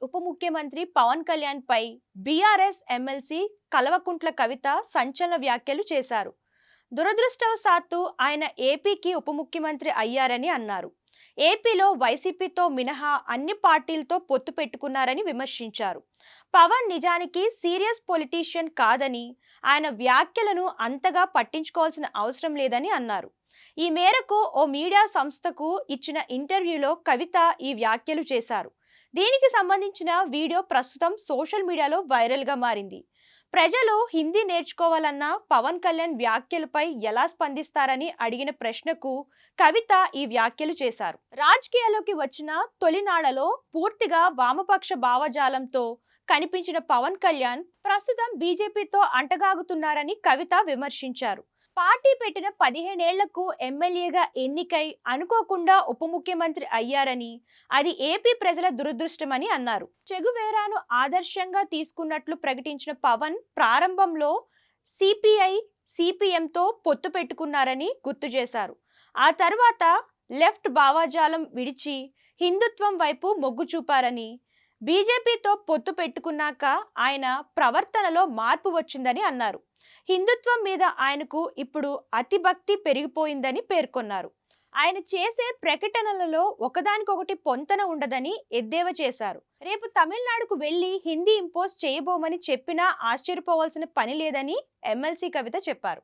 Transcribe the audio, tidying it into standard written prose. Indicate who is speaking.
Speaker 1: ఉప ముఖ్యమంత్రి పవన్ కళ్యాణ్ పై BRS MLC Kalvakuntla Kavitha సంచలన వ్యాఖ్యలు చేశారు. దురదృష్టవశాత్తు ఆయన ఏపీకి ఉప ముఖ్యమంత్రి అయ్యారని అన్నారు. ఏపీలో వైసీపీతో మినహా అన్ని పార్టీలతో పొత్తు పెట్టుకున్నారని విమర్శించారు. పవన్ నిజానికి సీరియస్ పొలిటీషియన్ కాదని, ఆయన వ్యాఖ్యలను అంతగా పట్టించుకోవాల్సిన అవసరం లేదని అన్నారు. ఈ మేరకు ఓ మీడియా సంస్థకు ఇచ్చిన ఇంటర్వ్యూలో కవిత ఈ వ్యాఖ్యలు చేశారు. దీనికి సంబంధించిన వీడియో ప్రస్తుతం సోషల్ మీడియాలో వైరల్గా మారింది. ప్రజలు హిందీ నేర్చుకోవాలన్న పవన్ కళ్యాణ్ వ్యాఖ్యలపై ఎలా స్పందిస్తారని అడిగిన ప్రశ్నకు కవిత ఈ వ్యాఖ్యలు చేశారు. రాజకీయాల్లోకి వచ్చిన తొలినాళ్లలో పూర్తిగా వామపక్ష భావజాలంతో కనిపించిన పవన్ కళ్యాణ్ ప్రస్తుతం బీజేపీతో అంటగాగుతున్నారని కవిత విమర్శించారు. పార్టీ పెట్టిన 15 ఏళ్లకు ఎమ్మెల్యేగా ఎన్నికై అనుకోకుండా ఉప ముఖ్యమంత్రి అయ్యారని, అది ఏపీ ప్రజల దురదృష్టమని అన్నారు. చెగువేరాను ఆదర్శంగా తీసుకున్నట్లు ప్రకటించిన పవన్ ప్రారంభంలో సిపిఐ, సిపిఎంతో పొత్తు పెట్టుకున్నారని గుర్తు చేశారు. ఆ తర్వాత లెఫ్ట్ భావజాలం విడిచి హిందుత్వం వైపు మొగ్గు చూపారని, బీజేపీతో పొత్తు పెట్టుకున్నాక ఆయన ప్రవర్తనలో మార్పు వచ్చిందని అన్నారు. హిందుత్వం మీద ఆయనకు ఇప్పుడు అతిభక్తి పెరిగిపోయిందని పేర్కొన్నారు. ఆయన చేసే ప్రకటనలలో ఒకదానికొకటి పొంతన ఉండదని ఎద్దేవా చేశారు. రేపు తమిళనాడుకు వెళ్లి హిందీ ఇంపోజ్ చేయబోమని చెప్పినా ఆశ్చర్యపోవాల్సిన పని లేదని ఎమ్మెల్సీ కవిత చెప్పారు.